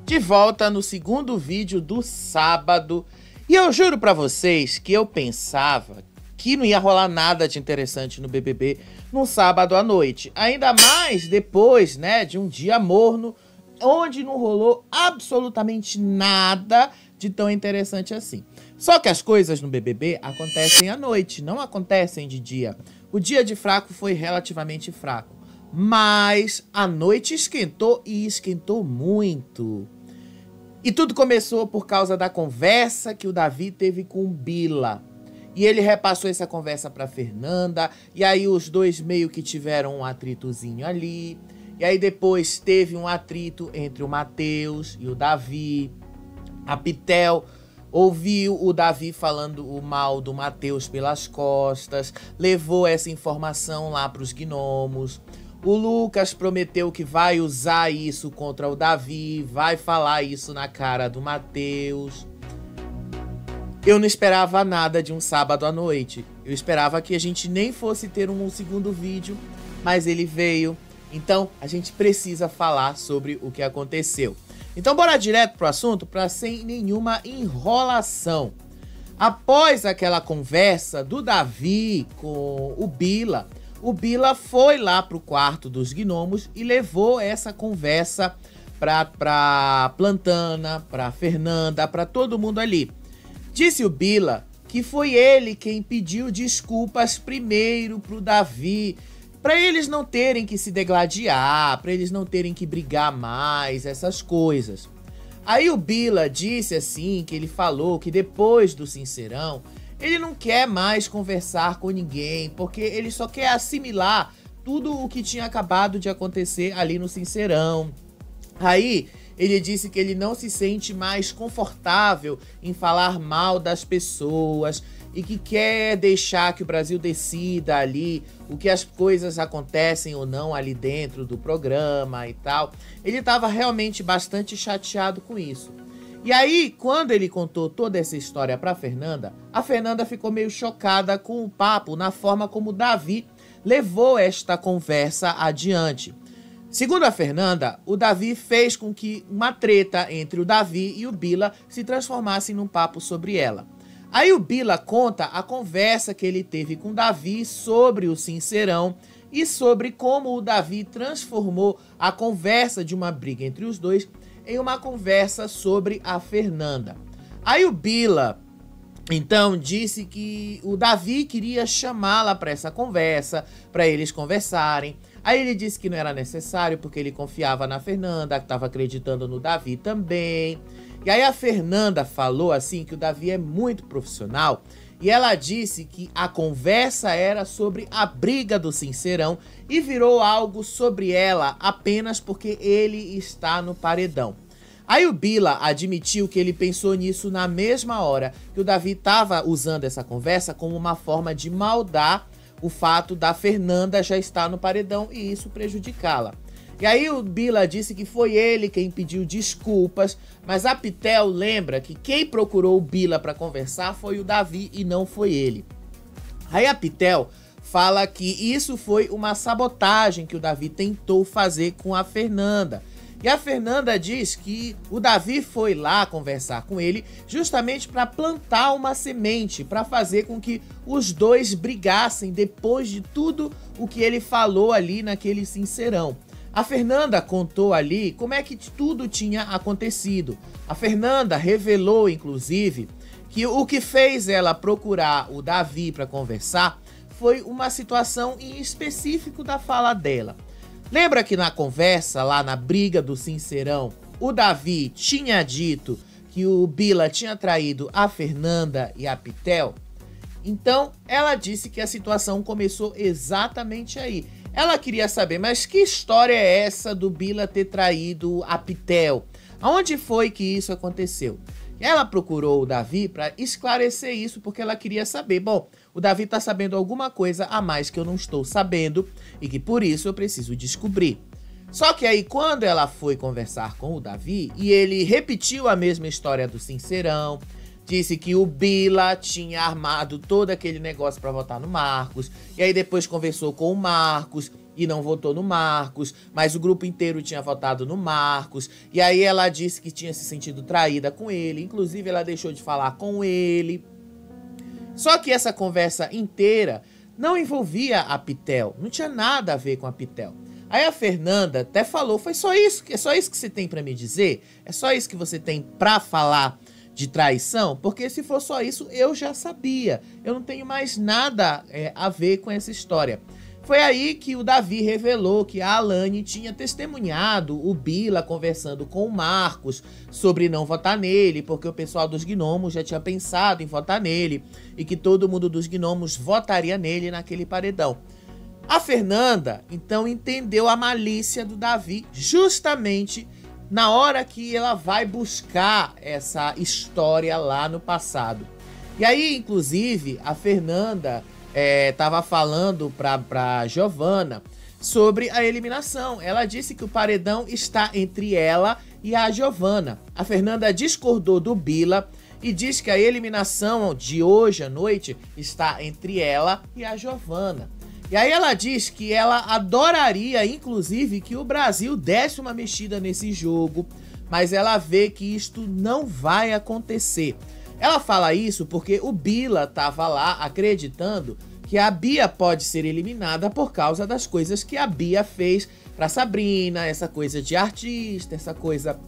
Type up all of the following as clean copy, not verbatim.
de volta no segundo vídeo do sábado. E eu juro pra vocês que eu pensava que não ia rolar nada de interessante no BBB no sábado à noite. Ainda mais depois, né, de um dia morno, onde não rolou absolutamente nada de tão interessante assim. Só que as coisas no BBB acontecem à noite, não acontecem de dia. O dia de fraco foi relativamente fraco, mas a noite esquentou e esquentou muito. E tudo começou por causa da conversa que o Davi teve com o Bila. E ele repassou essa conversa para Fernanda, e aí os dois meio que tiveram um atritozinho ali. E aí depois teve um atrito entre o Matheus e o Davi. A Pitel ouviu o Davi falando o mal do Matheus pelas costas, levou essa informação lá para os gnomos. O Lucas prometeu que vai usar isso contra o Davi, vai falar isso na cara do Matheus. Eu não esperava nada de um sábado à noite. Eu esperava que a gente nem fosse ter um segundo vídeo, mas ele veio. Então a gente precisa falar sobre o que aconteceu. Então bora direto pro assunto, para sem nenhuma enrolação. Após aquela conversa do Davi com o Bila foi lá pro quarto dos gnomos e levou essa conversa pra Plantana, pra Fernanda, pra todo mundo ali. Disse o Bila que foi ele quem pediu desculpas primeiro pro Davi, para eles não terem que se degladiar, para eles não terem que brigar mais, essas coisas. Aí o Bila disse assim, que ele falou que depois do Sincerão, ele não quer mais conversar com ninguém, porque ele só quer assimilar tudo o que tinha acabado de acontecer ali no Sincerão. Aí ele disse que ele não se sente mais confortável em falar mal das pessoas e que quer deixar que o Brasil decida ali o que as coisas acontecem ou não ali dentro do programa e tal. Ele estava realmente bastante chateado com isso. E aí, quando ele contou toda essa história para Fernanda, a Fernanda ficou meio chocada com o papo, na forma como o Davi levou esta conversa adiante. Segundo a Fernanda, o Davi fez com que uma treta entre o Davi e o Bila se transformasse num papo sobre ela. Aí o Bila conta a conversa que ele teve com o Davi sobre o Sincerão e sobre como o Davi transformou a conversa de uma briga entre os dois em uma conversa sobre a Fernanda. Aí o Bila, então, disse que o Davi queria chamá-la para essa conversa, para eles conversarem. Aí ele disse que não era necessário porque ele confiava na Fernanda, que estava acreditando no Davi também. E aí a Fernanda falou assim que o Davi é muito profissional e ela disse que a conversa era sobre a briga do Sincerão e virou algo sobre ela apenas porque ele está no paredão. Aí o Bila admitiu que ele pensou nisso na mesma hora, que o Davi estava usando essa conversa como uma forma de maldar o fato da Fernanda já estar no paredão e isso prejudicá-la. E aí o Bila disse que foi ele quem pediu desculpas, mas a Pitel lembra que quem procurou o Bila para conversar foi o Davi e não foi ele. Aí a Pitel fala que isso foi uma sabotagem que o Davi tentou fazer com a Fernanda. E a Fernanda diz que o Davi foi lá conversar com ele justamente para plantar uma semente, para fazer com que os dois brigassem depois de tudo o que ele falou ali naquele Sincerão. A Fernanda contou ali como é que tudo tinha acontecido. A Fernanda revelou, inclusive, que o que fez ela procurar o Davi para conversar foi uma situação em específico da fala dela. Lembra que na conversa, lá na briga do Sincerão, o Davi tinha dito que o Bila tinha traído a Fernanda e a Pitel? Então, ela disse que a situação começou exatamente aí. Ela queria saber, mas que história é essa do Bila ter traído a Pitel? Aonde foi que isso aconteceu? Ela procurou o Davi para esclarecer isso, porque ela queria saber, bom, o Davi tá sabendo alguma coisa a mais que eu não estou sabendo e que por isso eu preciso descobrir. Só que aí quando ela foi conversar com o Davi e ele repetiu a mesma história do Sincerão, disse que o Bila tinha armado todo aquele negócio para votar no Marcos, e aí depois conversou com o Marcos e não votou no Marcos, mas o grupo inteiro tinha votado no Marcos, e aí ela disse que tinha se sentido traída com ele, inclusive ela deixou de falar com ele. Só que essa conversa inteira não envolvia a Pitel, não tinha nada a ver com a Pitel. Aí a Fernanda até falou, foi só isso, é só isso que você tem pra me dizer? É só isso que você tem pra falar de traição? Porque se for só isso, eu já sabia. Eu não tenho mais nada a ver com essa história. Foi aí que o Davi revelou que a Alane tinha testemunhado o Bila conversando com o Marcos sobre não votar nele, porque o pessoal dos gnomos já tinha pensado em votar nele e que todo mundo dos gnomos votaria nele naquele paredão. A Fernanda, então, entendeu a malícia do Davi justamente na hora que ela vai buscar essa história lá no passado. E aí, inclusive, a Fernanda tava falando pra Giovana sobre a eliminação. Ela disse que o paredão está entre ela e a Giovana. A Fernanda discordou do Bila e diz que a eliminação de hoje à noite está entre ela e a Giovana. E aí ela diz que ela adoraria, inclusive, que o Brasil desse uma mexida nesse jogo, mas ela vê que isto não vai acontecer. Ela fala isso porque o Bila estava lá acreditando que a Bia pode ser eliminada por causa das coisas que a Bia fez pra Sabrina, essa coisa de artista, essa coisa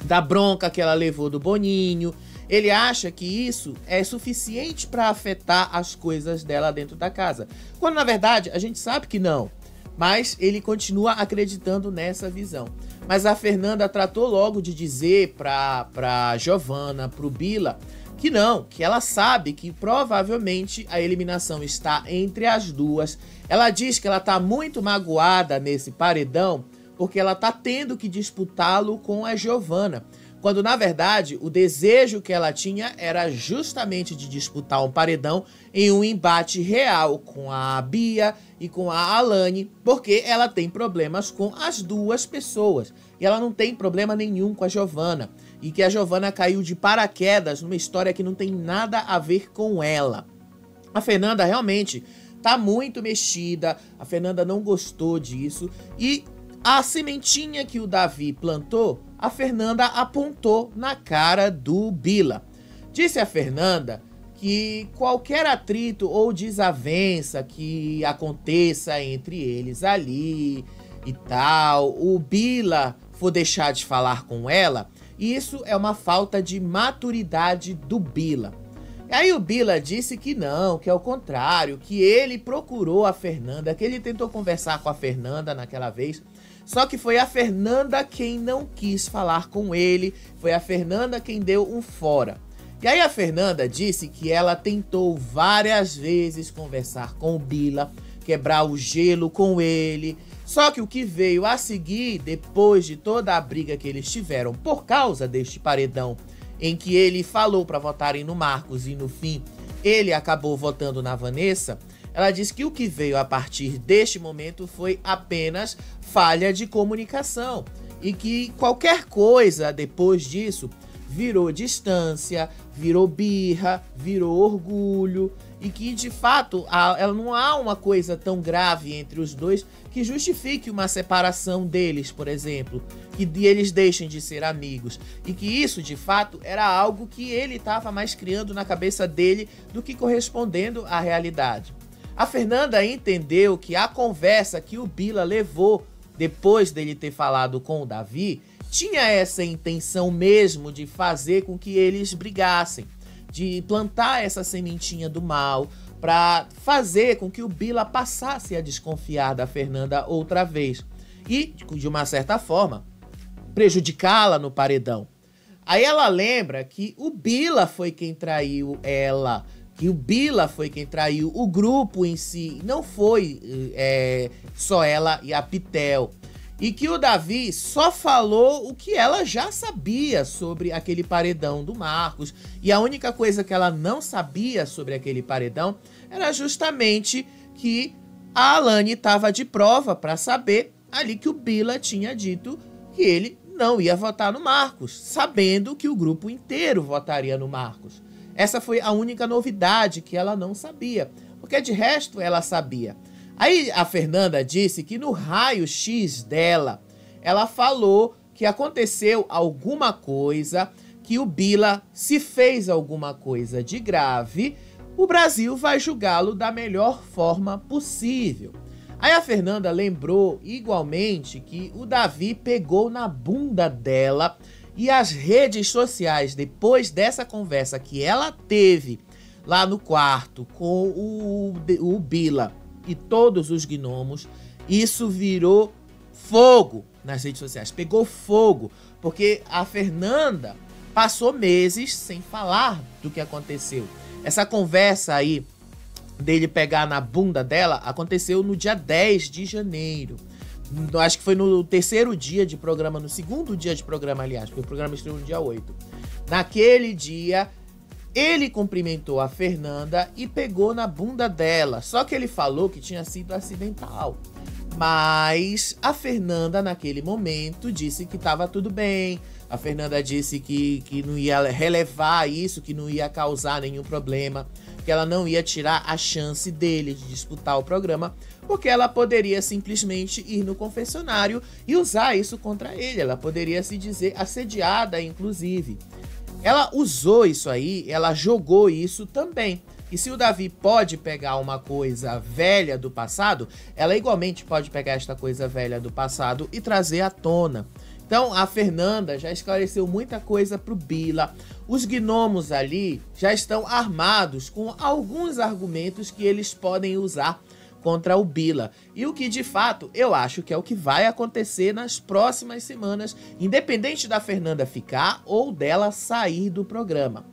da bronca que ela levou do Boninho. Ele acha que isso é suficiente para afetar as coisas dela dentro da casa. Quando, na verdade, a gente sabe que não. Mas ele continua acreditando nessa visão. Mas a Fernanda tratou logo de dizer pra Giovana, pro Bila, que não, que ela sabe que provavelmente a eliminação está entre as duas. Ela diz que ela tá muito magoada nesse paredão porque ela tá tendo que disputá-lo com a Giovana. Quando, na verdade, o desejo que ela tinha era justamente de disputar um paredão em um embate real com a Bia e com a Alane, porque ela tem problemas com as duas pessoas. E ela não tem problema nenhum com a Giovana. E que a Giovana caiu de paraquedas numa história que não tem nada a ver com ela. A Fernanda realmente tá muito mexida, a Fernanda não gostou disso e a sementinha que o Davi plantou, a Fernanda apontou na cara do Bila. Disse a Fernanda que qualquer atrito ou desavença que aconteça entre eles ali e tal, o Bila for deixar de falar com ela, isso é uma falta de maturidade do Bila. E aí o Bila disse que não, que é o contrário, que ele procurou a Fernanda, que ele tentou conversar com a Fernanda naquela vez, só que foi a Fernanda quem não quis falar com ele, foi a Fernanda quem deu um fora. E aí a Fernanda disse que ela tentou várias vezes conversar com o Bila, quebrar o gelo com ele, só que o que veio a seguir, depois de toda a briga que eles tiveram por causa deste paredão, em que ele falou para votarem no Marcos e no fim ele acabou votando na Vanessa, ela disse que o que veio a partir deste momento foi apenas falha de comunicação e que qualquer coisa depois disso virou distância, virou birra, virou orgulho e que de fato ela não há uma coisa tão grave entre os dois que justifique uma separação deles, por exemplo, que eles deixem de ser amigos e que isso de fato era algo que ele estava mais criando na cabeça dele do que correspondendo à realidade. A Fernanda entendeu que a conversa que o Bila levou depois dele ter falado com o Davi tinha essa intenção mesmo de fazer com que eles brigassem, de plantar essa sementinha do mal para fazer com que o Bila passasse a desconfiar da Fernanda outra vez e, de uma certa forma, prejudicá-la no paredão. Aí ela lembra que o Bila foi quem traiu ela, que o Bila foi quem traiu o grupo em si, não foi só ela e a Pitel. E que o Davi só falou o que ela já sabia sobre aquele paredão do Marcos. E a única coisa que ela não sabia sobre aquele paredão era justamente que a Alane estava de prova para saber ali que o Bila tinha dito que ele não ia votar no Marcos, sabendo que o grupo inteiro votaria no Marcos. Essa foi a única novidade que ela não sabia, porque de resto ela sabia. Aí a Fernanda disse que no raio-x dela, ela falou que aconteceu alguma coisa, que o Bila, se fez alguma coisa de grave, o Brasil vai julgá-lo da melhor forma possível. Aí a Fernanda lembrou igualmente que o Davi pegou na bunda dela e as redes sociais, depois dessa conversa que ela teve lá no quarto com o Bila e todos os gnomos, isso virou fogo nas redes sociais, pegou fogo, porque a Fernanda passou meses sem falar do que aconteceu. Essa conversa aí dele pegar na bunda dela aconteceu no dia 10 de janeiro. Acho que foi no terceiro dia de programa, no segundo dia de programa, aliás, porque o programa estreou no dia 8. Naquele dia, ele cumprimentou a Fernanda e pegou na bunda dela. Só que ele falou que tinha sido acidental. Mas a Fernanda, naquele momento, disse que estava tudo bem. A Fernanda disse que não ia relevar isso, que não ia causar nenhum problema, que ela não ia tirar a chance dele de disputar o programa, porque ela poderia simplesmente ir no confessionário e usar isso contra ele. Ela poderia se dizer assediada, inclusive. Ela usou isso aí, ela jogou isso também. E se o Davi pode pegar uma coisa velha do passado, ela igualmente pode pegar esta coisa velha do passado e trazer à tona. Então a Fernanda já esclareceu muita coisa pro Bila. Os gnomos ali já estão armados com alguns argumentos que eles podem usar contra o Bila. E o que de fato eu acho que é o que vai acontecer nas próximas semanas, independente da Fernanda ficar ou dela sair do programa.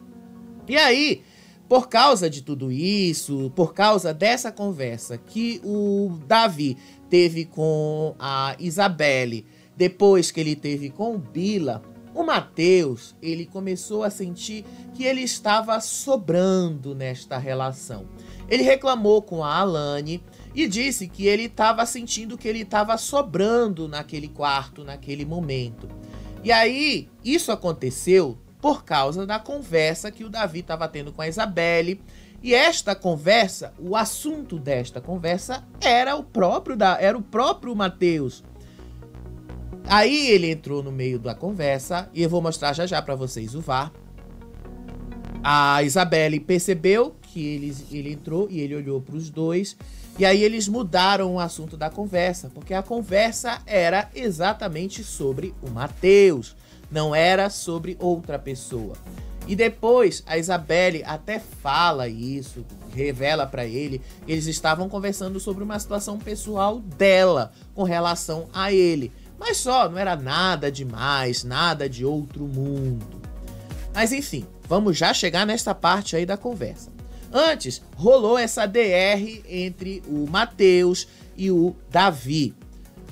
E aí, por causa de tudo isso, por causa dessa conversa que o Davi teve com a Isabelle, depois que ele teve com o Bila, o Matheus, ele começou a sentir que ele estava sobrando nesta relação. Ele reclamou com a Alane e disse que ele estava sentindo que ele estava sobrando naquele quarto, naquele momento. E aí, isso aconteceu por causa da conversa que o Davi estava tendo com a Isabelle. E esta conversa, o assunto desta conversa era o próprio Matheus. Aí ele entrou no meio da conversa e eu vou mostrar já já pra vocês o VAR. A Isabelle percebeu que ele entrou e ele olhou pros dois. E aí eles mudaram o assunto da conversa, porque a conversa era exatamente sobre o Matheus, não era sobre outra pessoa. E depois a Isabelle até fala isso, revela pra ele que eles estavam conversando sobre uma situação pessoal dela com relação a ele. Mas só, não era nada demais, nada de outro mundo. Mas enfim, vamos já chegar nesta parte aí da conversa. Antes, rolou essa DR entre o Matheus e o Davi.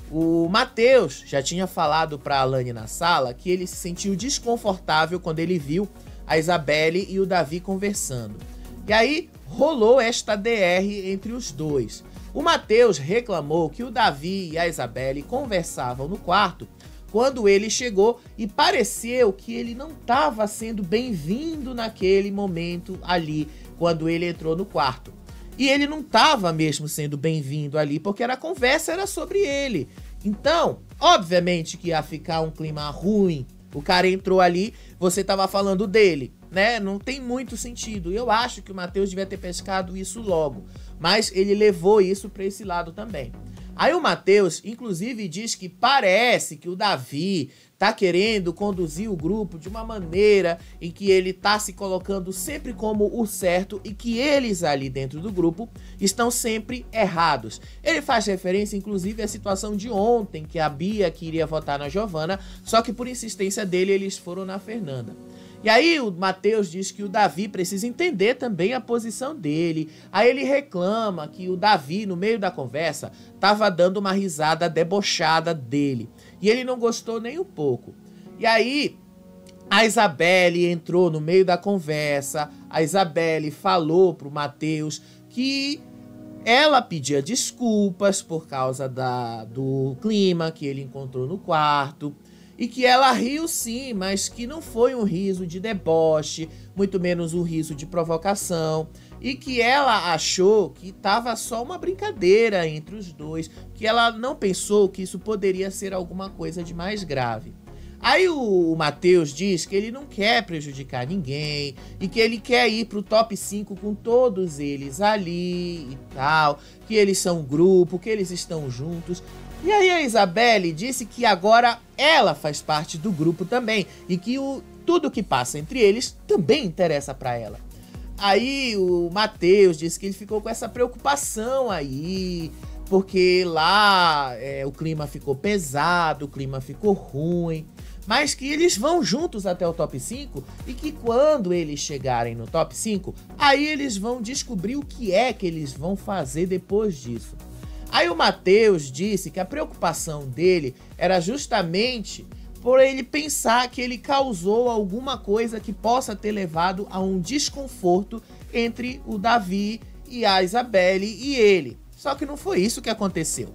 O Matheus já tinha falado pra Alane na sala que ele se sentiu desconfortável quando ele viu a Isabelle e o Davi conversando. E aí, rolou esta DR entre os dois. O Matheus reclamou que o Davi e a Isabelle conversavam no quarto quando ele chegou e pareceu que ele não estava sendo bem-vindo naquele momento ali, quando ele entrou no quarto. E ele não estava mesmo sendo bem-vindo ali, porque a conversa era sobre ele. Então, obviamente que ia ficar um clima ruim. O cara entrou ali, você estava falando dele, né? Não tem muito sentido. Eu acho que o Matheus devia ter pescado isso logo. Mas ele levou isso para esse lado também. Aí o Matheus, inclusive, diz que parece que o Davi tá querendo conduzir o grupo de uma maneira em que ele tá se colocando sempre como o certo e que eles ali dentro do grupo estão sempre errados. Ele faz referência, inclusive, à situação de ontem, que a Bia queria votar na Giovana, só que por insistência dele eles foram na Fernanda. E aí o Matheus diz que o Davi precisa entender também a posição dele. Aí ele reclama que o Davi, no meio da conversa, tava dando uma risada debochada dele. E ele não gostou nem um pouco. E aí a Isabelle entrou no meio da conversa. A Isabelle falou pro Matheus que ela pedia desculpas por causa do clima que ele encontrou no quarto. e que ela riu sim, mas que não foi um riso de deboche, muito menos um riso de provocação, e que ela achou que estava só uma brincadeira entre os dois, que ela não pensou que isso poderia ser alguma coisa de mais grave. Aí o Matheus diz que ele não quer prejudicar ninguém e que ele quer ir pro top 5 com todos eles ali e tal, que eles são um grupo, que eles estão juntos. E aí a Isabelle disse que agora ela faz parte do grupo também e que tudo que passa entre eles também interessa pra ela. Aí o Matheus disse que ele ficou com essa preocupação aí, porque lá o clima ficou pesado, o clima ficou ruim, mas que eles vão juntos até o top 5 e que quando eles chegarem no top 5, aí eles vão descobrir o que é que eles vão fazer depois disso. Aí o Matheus disse que a preocupação dele era justamente por ele pensar que ele causou alguma coisa que possa ter levado a um desconforto entre o Davi e a Isabelle e ele. Só que não foi isso que aconteceu.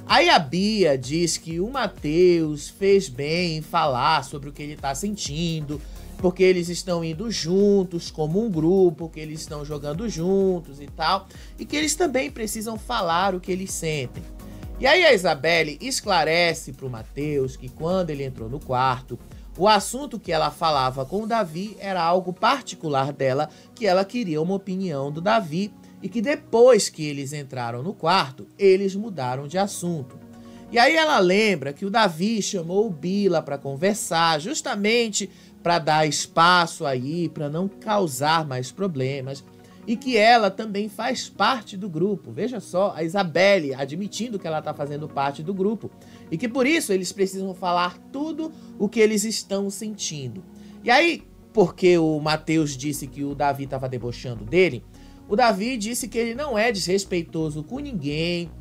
Aí a Bia diz que o Matheus fez bem em falar sobre o que ele tá sentindo, porque eles estão indo juntos como um grupo, que eles estão jogando juntos e tal, e que eles também precisam falar o que eles sentem. E aí a Isabelle esclarece pro Matheus que quando ele entrou no quarto, o assunto que ela falava com o Davi era algo particular dela, que ela queria uma opinião do Davi, e que depois que eles entraram no quarto, eles mudaram de assunto. E aí ela lembra que o Davi chamou o Bila para conversar, justamente para dar espaço aí, para não causar mais problemas, e que ela também faz parte do grupo. Veja só, a Isabelle admitindo que ela está fazendo parte do grupo, e que por isso eles precisam falar tudo o que eles estão sentindo. E aí, porque o Matheus disse que o Davi estava debochando dele, o Davi disse que ele não é desrespeitoso com ninguém.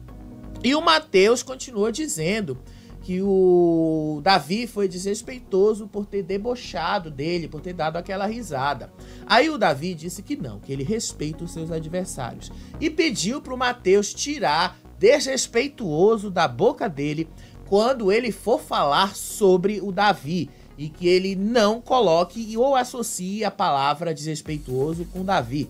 E o Matheus continuou dizendo que o Davi foi desrespeitoso por ter debochado dele, por ter dado aquela risada. Aí o Davi disse que não, que ele respeita os seus adversários. E pediu pro Matheus tirar desrespeituoso da boca dele quando ele for falar sobre o Davi. E que ele não coloque ou associe a palavra desrespeituoso com Davi.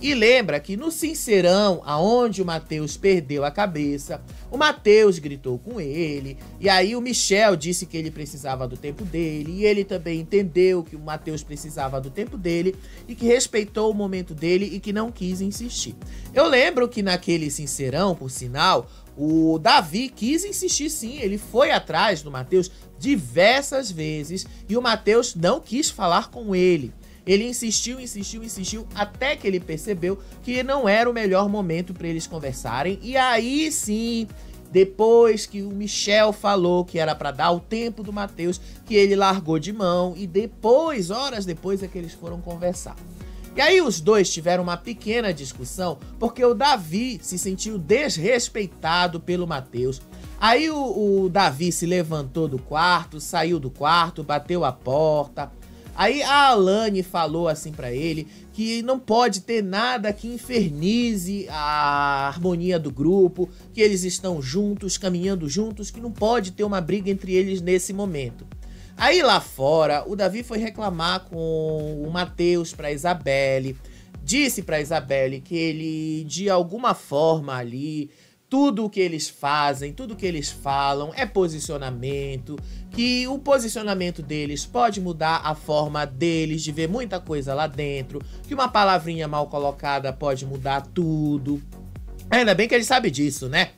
E lembra que no Sincerão, aonde o Matheus perdeu a cabeça, o Matheus gritou com ele, e aí o Michel disse que ele precisava do tempo dele, e ele também entendeu que o Matheus precisava do tempo dele, e que respeitou o momento dele e que não quis insistir. Eu lembro que naquele Sincerão, por sinal, o Davi quis insistir sim, ele foi atrás do Matheus diversas vezes, e o Matheus não quis falar com ele. Ele insistiu, até que ele percebeu que não era o melhor momento para eles conversarem. E aí sim, depois que o Michel falou que era para dar o tempo do Matheus, que ele largou de mão. E depois, horas depois, é que eles foram conversar. E aí os dois tiveram uma pequena discussão, porque o Davi se sentiu desrespeitado pelo Matheus. Aí o Davi se levantou do quarto, saiu do quarto, bateu a porta. Aí a Alane falou assim pra ele que não pode ter nada que infernize a harmonia do grupo, que eles estão juntos, caminhando juntos, que não pode ter uma briga entre eles nesse momento. Aí lá fora, o Davi foi reclamar com o Matheus pra Isabelle, disse pra Isabelle que ele, de alguma forma ali, tudo o que eles fazem, tudo o que eles falam é posicionamento, que o posicionamento deles pode mudar a forma deles de ver muita coisa lá dentro, que uma palavrinha mal colocada pode mudar tudo. Ainda bem que ele sabe disso, né?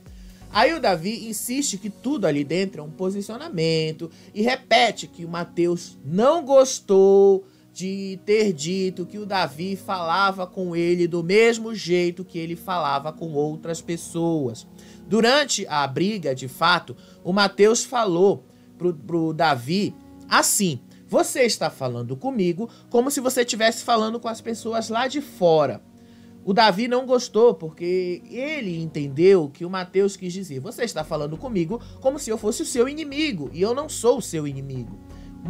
Aí o Davi insiste que tudo ali dentro é um posicionamento e repete que o Matheus não gostou de ter dito que o Davi falava com ele do mesmo jeito que ele falava com outras pessoas. Durante a briga, de fato, o Matheus falou pro Davi assim: você está falando comigo como se você estivesse falando com as pessoas lá de fora. O Davi não gostou porque ele entendeu que o Matheus quis dizer: você está falando comigo como se eu fosse o seu inimigo e eu não sou o seu inimigo.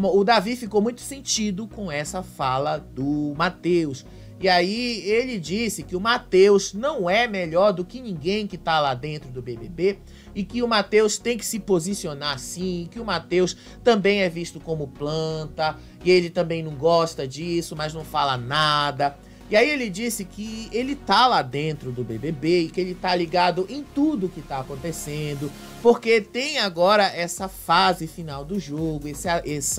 O Davi ficou muito sentido com essa fala do Matheus. E aí ele disse que o Matheus não é melhor do que ninguém que tá lá dentro do BBB e que o Matheus tem que se posicionar sim, que o Matheus também é visto como planta e ele também não gosta disso, mas não fala nada. E aí ele disse que ele tá lá dentro do BBB e que ele tá ligado em tudo que tá acontecendo, porque tem agora essa fase final do jogo, esses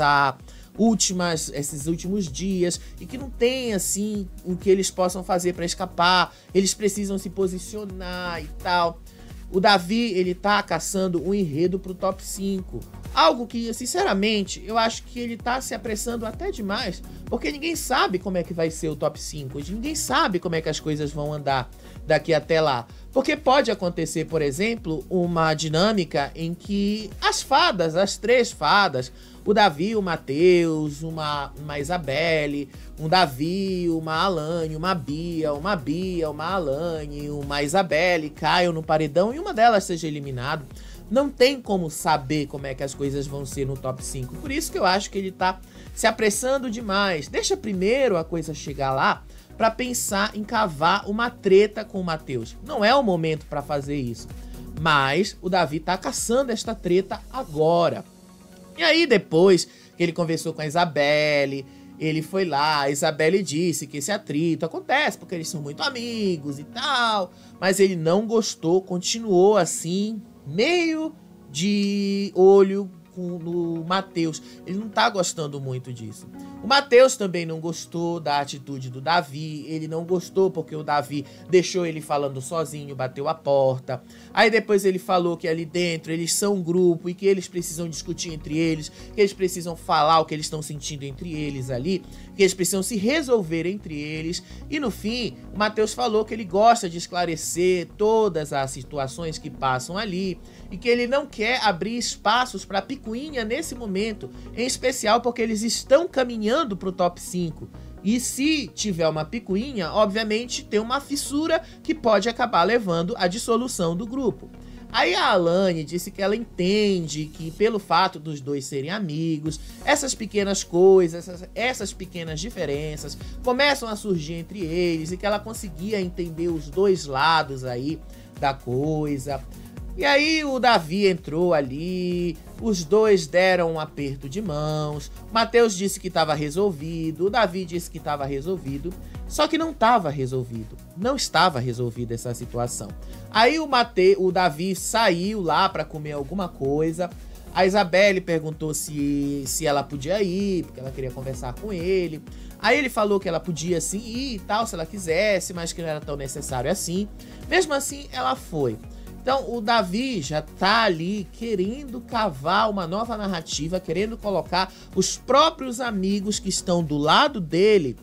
últimos dias, e que não tem assim o que eles possam fazer para escapar, eles precisam se posicionar e tal. O Davi, ele tá caçando um enredo pro top 5. Algo que, sinceramente, eu acho que ele tá se apressando até demais, porque ninguém sabe como é que vai ser o top 5, ninguém sabe como é que as coisas vão andar daqui até lá. Porque pode acontecer, por exemplo, uma dinâmica em que as 3 fadas, o Davi, o Matheus, uma Isabelle, um Davi, uma Alane, uma Bia, uma Alane, uma Isabelle caiam no paredão e uma delas seja eliminada. Não tem como saber como é que as coisas vão ser no top 5. Por isso que eu acho que ele tá se apressando demais. Deixa primeiro a coisa chegar lá para pensar em cavar uma treta com o Matheus. Não é o momento para fazer isso. Mas o Davi tá caçando esta treta agora. E aí depois que ele conversou com a Isabelle, ele foi lá, a Isabelle disse que esse atrito acontece porque eles são muito amigos e tal. Mas ele não gostou, continuou assim, meio de olho no Matheus. Ele não tá gostando muito disso. O Matheus também não gostou da atitude do Davi. Ele não gostou porque o Davi deixou ele falando sozinho, bateu a porta. Aí depois ele falou que ali dentro eles são um grupo e que eles precisam discutir entre eles, que eles precisam falar o que eles estão sentindo entre eles ali, que eles precisam se resolver entre eles. E no fim, o Matheus falou que ele gosta de esclarecer todas as situações que passam ali e que ele não quer abrir espaços para picuinha nesse momento, em especial porque eles estão caminhando para o top 5. E se tiver uma picuinha, obviamente tem uma fissura que pode acabar levando à dissolução do grupo. Aí a Alane disse que ela entende que pelo fato dos dois serem amigos, essas pequenas coisas, essas pequenas diferenças começam a surgir entre eles e que ela conseguia entender os dois lados aí da coisa. E aí o Davi entrou ali, os dois deram um aperto de mãos, Matheus disse que estava resolvido, o Davi disse que estava resolvido, só que não estava resolvido, não estava resolvida essa situação. Aí o Davi saiu lá para comer alguma coisa, a Isabelle perguntou se ela podia ir, porque ela queria conversar com ele. Aí ele falou que ela podia sim ir e tal, se ela quisesse, mas que não era tão necessário assim. Mesmo assim, ela foi. Então o Davi já tá ali querendo cavar uma nova narrativa, querendo colocar os próprios amigos que estão do lado dele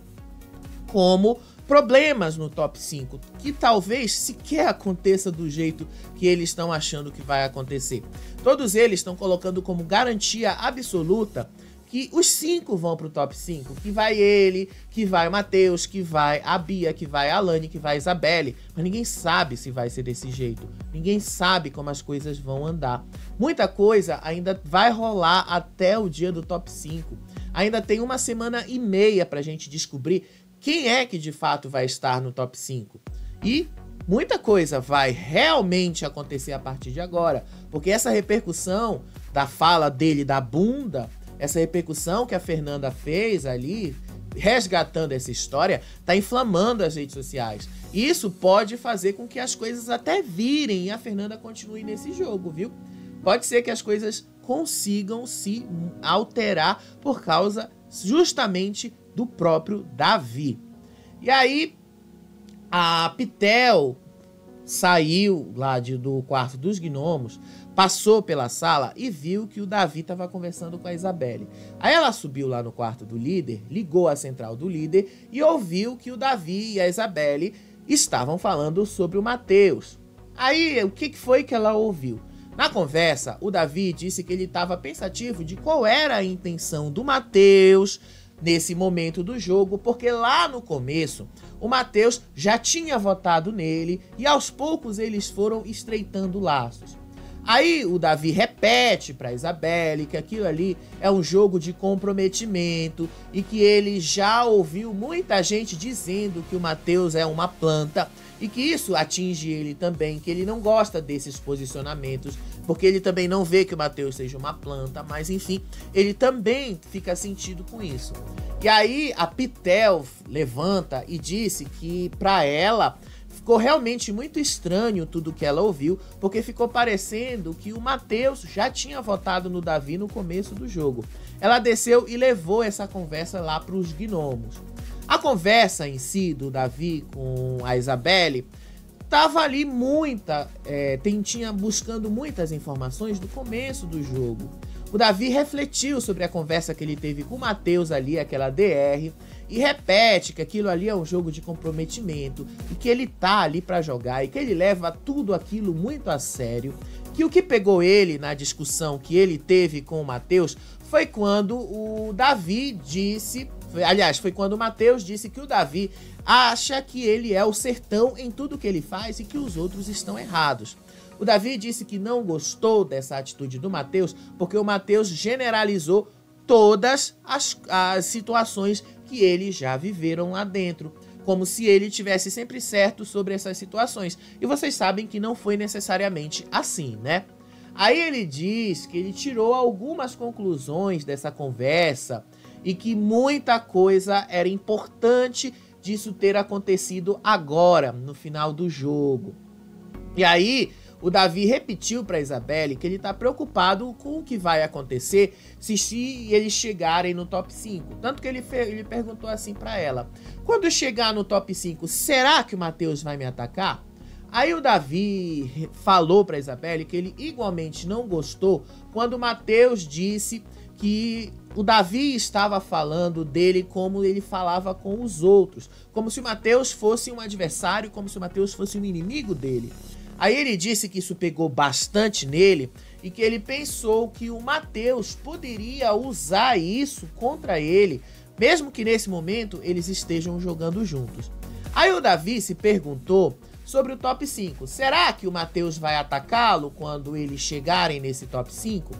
como problemas no top 5, que talvez sequer aconteça do jeito que eles estão achando que vai acontecer. Todos eles estão colocando como garantia absoluta que os 5 vão pro top 5, que vai ele, que vai o Matheus, que vai a Bia, que vai a Alane, que vai a Isabelle, mas ninguém sabe se vai ser desse jeito, ninguém sabe como as coisas vão andar. Muita coisa ainda vai rolar até o dia do top 5, ainda tem 1 semana e meia pra gente descobrir quem é que de fato vai estar no top 5, e muita coisa vai realmente acontecer a partir de agora, porque essa repercussão da fala dele da bunda, essa repercussão que a Fernanda fez ali, resgatando essa história, tá inflamando as redes sociais. Isso pode fazer com que as coisas até virem e a Fernanda continue nesse jogo, viu? Pode ser que as coisas consigam se alterar por causa justamente do próprio Davi. E aí, a Pitel saiu lá do quarto dos gnomos, passou pela sala e viu que o Davi estava conversando com a Isabelle. Aí ela subiu lá no quarto do líder, ligou a central do líder e ouviu que o Davi e a Isabelle estavam falando sobre o Matheus. Aí, o que foi que ela ouviu? Na conversa, o Davi disse que ele estava pensativo de qual era a intenção do Matheus nesse momento do jogo, porque lá no começo o Matheus já tinha votado nele e aos poucos eles foram estreitando laços. Aí o Davi repete para Isabelle que aquilo ali é um jogo de comprometimento e que ele já ouviu muita gente dizendo que o Matheus é uma planta e que isso atinge ele também, que ele não gosta desses posicionamentos, porque ele também não vê que o Matheus seja uma planta, mas enfim, ele também fica sentido com isso. E aí a Pitel levanta e disse que para ela ficou realmente muito estranho tudo que ela ouviu, porque ficou parecendo que o Matheus já tinha votado no Davi no começo do jogo. Ela desceu e levou essa conversa lá para os gnomos. A conversa em si do Davi com a Isabelle tava ali tinha buscando muitas informações do começo do jogo. O Davi refletiu sobre a conversa que ele teve com o Matheus ali, aquela DR, e repete que aquilo ali é um jogo de comprometimento e que ele tá ali pra jogar e que ele leva tudo aquilo muito a sério, que o que pegou ele na discussão que ele teve com o Matheus foi quando o Davi disse, aliás, foi quando o Matheus disse que o Davi acha que ele é o sertão em tudo que ele faz e que os outros estão errados. O Davi disse que não gostou dessa atitude do Matheus porque o Matheus generalizou todas as situações que eles já viveram lá dentro, como se ele tivesse sempre certo sobre essas situações. E vocês sabem que não foi necessariamente assim, né? Aí ele diz que ele tirou algumas conclusões dessa conversa e que muita coisa era importante disso ter acontecido agora, no final do jogo. E aí o Davi repetiu para Isabelle que ele tá preocupado com o que vai acontecer se eles chegarem no top 5. Tanto que ele perguntou assim para ela: quando chegar no top 5, será que o Matheus vai me atacar? Aí o Davi falou para Isabelle que ele igualmente não gostou quando o Matheus disse que o Davi estava falando dele como ele falava com os outros, como se o Matheus fosse um adversário, como se o Matheus fosse um inimigo dele. Aí ele disse que isso pegou bastante nele e que ele pensou que o Matheus poderia usar isso contra ele, mesmo que nesse momento eles estejam jogando juntos. Aí o Davi se perguntou sobre o top 5. Será que o Matheus vai atacá-lo quando eles chegarem nesse top 5?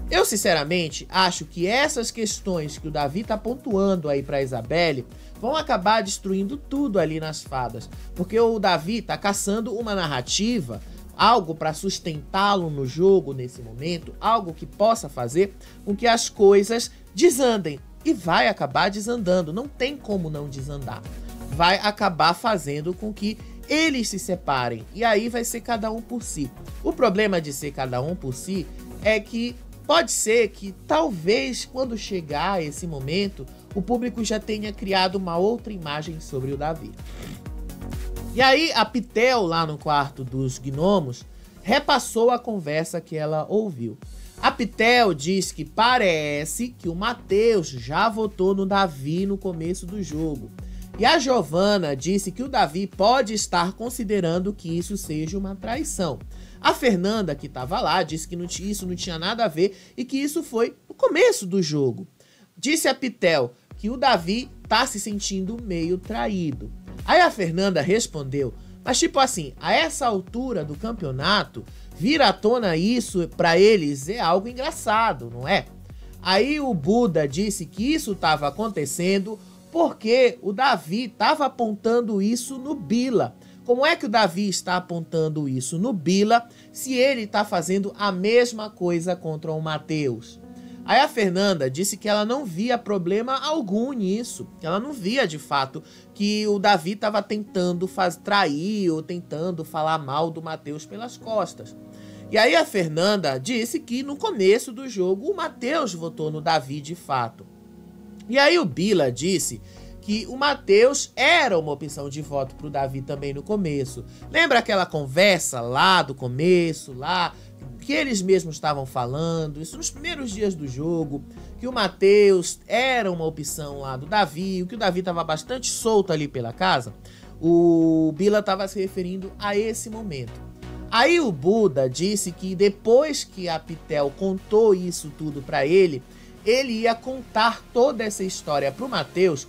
Eu sinceramente acho que essas questões que o Davi tá pontuando aí pra Isabelle vão acabar destruindo tudo ali nas fadas, porque o Davi tá caçando uma narrativa, algo para sustentá-lo no jogo nesse momento, algo que possa fazer com que as coisas desandem, e vai acabar desandando, não tem como não desandar, vai acabar fazendo com que eles se separem, e aí vai ser cada um por si. O problema de ser cada um por si é que pode ser que talvez quando chegar esse momento, o público já tenha criado uma outra imagem sobre o Davi. E aí a Pitel, lá no quarto dos gnomos, repassou a conversa que ela ouviu. A Pitel diz que parece que o Matheus já votou no Davi no começo do jogo. E a Giovana disse que o Davi pode estar considerando que isso seja uma traição. A Fernanda, que estava lá, disse que isso não tinha nada a ver e que isso foi no começo do jogo. Disse a Pitel que o Davi tá se sentindo meio traído. Aí a Fernanda respondeu, mas tipo assim, a essa altura do campeonato, vir à tona isso pra eles é algo engraçado, não é? Aí o Buda disse que isso estava acontecendo porque o Davi estava apontando isso no Bila. Como é que o Davi está apontando isso no Bila se ele está fazendo a mesma coisa contra o Matheus? Aí a Fernanda disse que ela não via problema algum nisso, que ela não via de fato que o Davi estava tentando trair ou tentando falar mal do Matheus pelas costas. E aí a Fernanda disse que no começo do jogo o Matheus votou no Davi de fato. E aí o Bila disse que o Matheus era uma opção de voto pro Davi também no começo. Lembra aquela conversa lá do começo, lá que eles mesmos estavam falando, isso nos primeiros dias do jogo, que o Matheus era uma opção lá do Davi, que o Davi estava bastante solto ali pela casa? O Bila estava se referindo a esse momento. Aí o Buda disse que depois que a Pitel contou isso tudo para ele ia contar toda essa história pro Matheus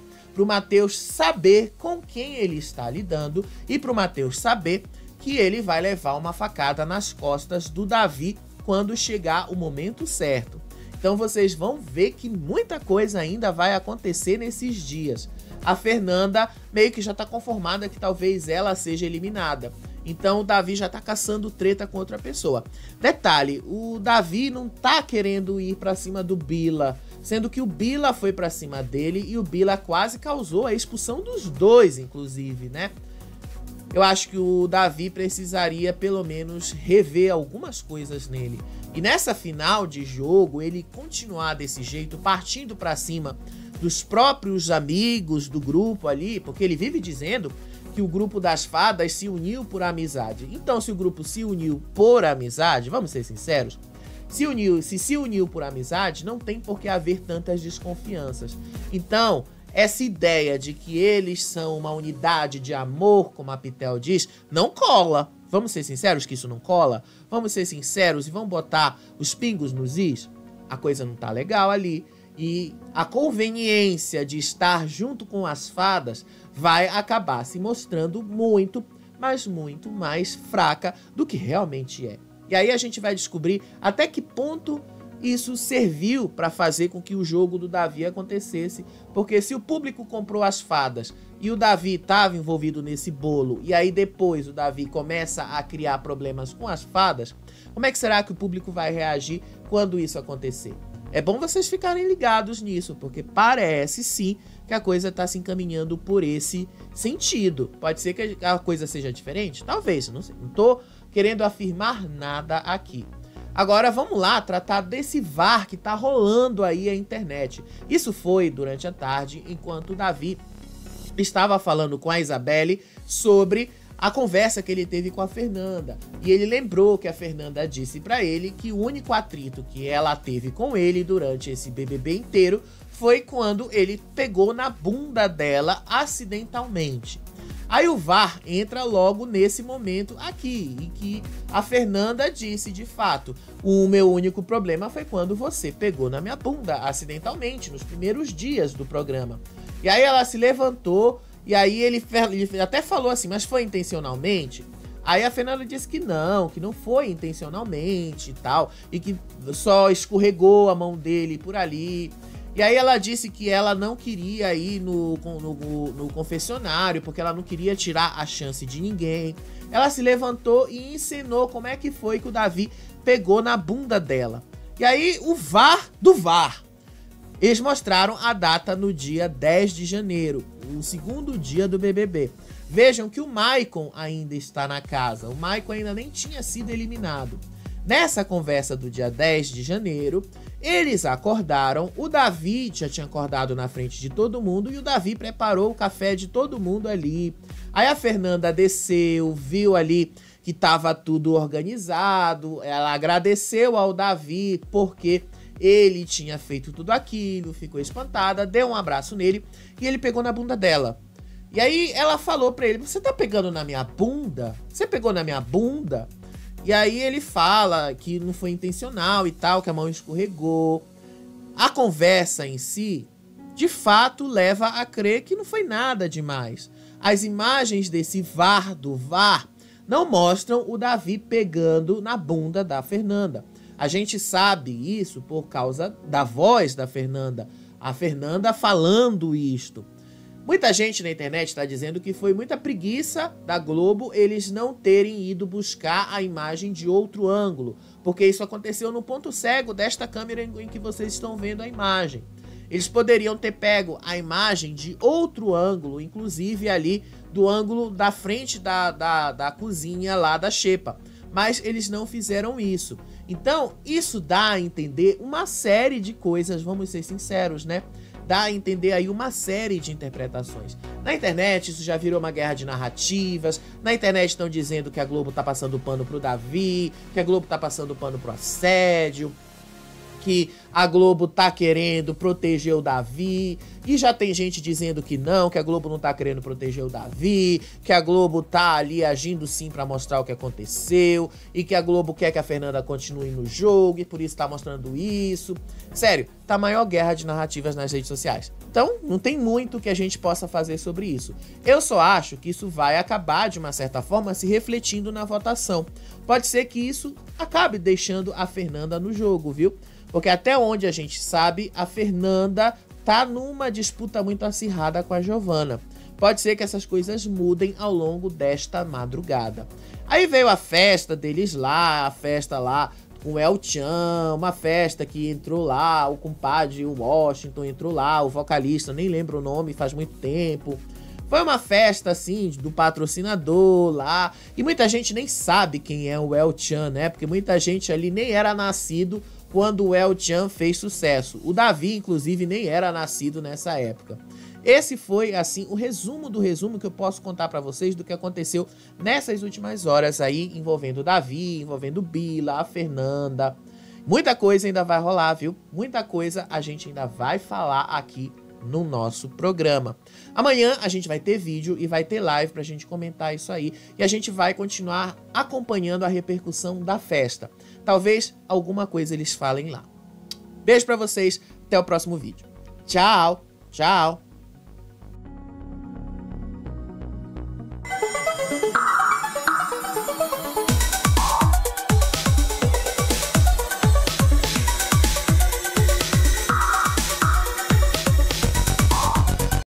saber com quem ele está lidando e pro Matheus saber que ele vai levar uma facada nas costas do Davi quando chegar o momento certo. Então vocês vão ver que muita coisa ainda vai acontecer nesses dias. A Fernanda meio que já tá conformada que talvez ela seja eliminada. Então o Davi já tá caçando treta com outra pessoa. Detalhe, o Davi não tá querendo ir pra cima do Bila, sendo que o Bila foi pra cima dele e o Bila quase causou a expulsão dos dois, inclusive, né? Eu acho que o Davi precisaria pelo menos rever algumas coisas nele. E nessa final de jogo, ele continuar desse jeito, partindo pra cima dos próprios amigos do grupo ali, porque ele vive dizendo que o grupo das fadas se uniu por amizade. Então, se o grupo se uniu por amizade, vamos ser sinceros, se uniu por amizade, não tem por que haver tantas desconfianças. Então, essa ideia de que eles são uma unidade de amor, como a Pitel diz, não cola. Vamos ser sinceros que isso não cola? Vamos ser sinceros e vamos botar os pingos nos is? A coisa não tá legal ali. E a conveniência de estar junto com as fadas vai acabar se mostrando muito, mas muito mais fraca do que realmente é. E aí a gente vai descobrir até que ponto isso serviu para fazer com que o jogo do Davi acontecesse. Porque se o público comprou as fadas e o Davi estava envolvido nesse bolo, e aí depois o Davi começa a criar problemas com as fadas, como é que será que o público vai reagir quando isso acontecer? É bom vocês ficarem ligados nisso, porque parece sim que a coisa está se encaminhando por esse sentido. Pode ser que a coisa seja diferente? Talvez, não sei. Não tô querendo afirmar nada aqui. Agora vamos lá tratar desse VAR que tá rolando aí a internet. Isso foi durante a tarde, enquanto o Davi estava falando com a Isabelle sobre a conversa que ele teve com a Fernanda. E ele lembrou que a Fernanda disse pra ele que o único atrito que ela teve com ele durante esse BBB inteiro foi quando ele pegou na bunda dela acidentalmente. Aí o VAR entra logo nesse momento aqui, em que a Fernanda disse, de fato, o meu único problema foi quando você pegou na minha bunda acidentalmente, nos primeiros dias do programa. E aí ela se levantou, e aí ele até falou assim, mas foi intencionalmente? Aí a Fernanda disse que não foi intencionalmente e tal, e que só escorregou a mão dele por ali. E aí ela disse que ela não queria ir no confessionário, porque ela não queria tirar a chance de ninguém. Ela se levantou e ensinou como é que foi que o Davi pegou na bunda dela. E aí o VAR do VAR. Eles mostraram a data no dia 10 de janeiro, o segundo dia do BBB. Vejam que o Maicon ainda está na casa. O Maicon ainda nem tinha sido eliminado. Nessa conversa do dia 10 de janeiro, eles acordaram, o Davi já tinha acordado na frente de todo mundo e o Davi preparou o café de todo mundo ali. Aí a Fernanda desceu, viu ali que estava tudo organizado, ela agradeceu ao Davi porque ele tinha feito tudo aquilo, ficou espantada, deu um abraço nele e ele pegou na bunda dela. E aí ela falou pra ele, você tá pegando na minha bunda? Você pegou na minha bunda? E aí ele fala que não foi intencional e tal, que a mão escorregou. A conversa em si, de fato, leva a crer que não foi nada demais. As imagens desse VAR do VAR não mostram o Davi pegando na bunda da Fernanda. A gente sabe isso por causa da voz da Fernanda. A Fernanda falando isto. Muita gente na internet está dizendo que foi muita preguiça da Globo eles não terem ido buscar a imagem de outro ângulo, porque isso aconteceu no ponto cego desta câmera em que vocês estão vendo a imagem. Eles poderiam ter pego a imagem de outro ângulo, inclusive ali do ângulo da frente da cozinha lá da Xepa, mas eles não fizeram isso. Então, isso dá a entender uma série de coisas, vamos ser sinceros, né? Dá a entender aí uma série de interpretações. Na internet isso já virou uma guerra de narrativas, na internet estão dizendo que a Globo tá passando pano pro Davi, que a Globo tá passando pano pro assédio. que a Globo tá querendo proteger o Davi, e já tem gente dizendo que não, que a Globo não tá querendo proteger o Davi, que a Globo tá ali agindo sim pra mostrar o que aconteceu, e que a Globo quer que a Fernanda continue no jogo, e por isso tá mostrando isso. Sério, tá a maior guerra de narrativas nas redes sociais. Então, não tem muito que a gente possa fazer sobre isso. Eu só acho que isso vai acabar, de uma certa forma, se refletindo na votação. Pode ser que isso acabe deixando a Fernanda no jogo, viu? Porque até onde a gente sabe, a Fernanda tá numa disputa muito acirrada com a Giovana. Pode ser que essas coisas mudem ao longo desta madrugada. Aí veio a festa deles lá, a festa lá com o El-chan, uma festa que entrou lá, o compadre, o Washington entrou lá, o vocalista, nem lembro o nome, faz muito tempo. Foi uma festa, assim, do patrocinador lá, e muita gente nem sabe quem é o El-chan, né? Porque muita gente ali nem era nascido quando o El-chan fez sucesso. O Davi, inclusive, nem era nascido nessa época. Esse foi, assim, o resumo do resumo que eu posso contar pra vocês do que aconteceu nessas últimas horas aí, envolvendo o Davi, envolvendo o Bila, a Fernanda. Muita coisa ainda vai rolar, viu? Muita coisa a gente ainda vai falar aqui no nosso programa. Amanhã a gente vai ter vídeo e vai ter live pra gente comentar isso aí. E a gente vai continuar acompanhando a repercussão da festa. Talvez alguma coisa eles falem lá. Beijo pra vocês, até o próximo vídeo. Tchau, tchau.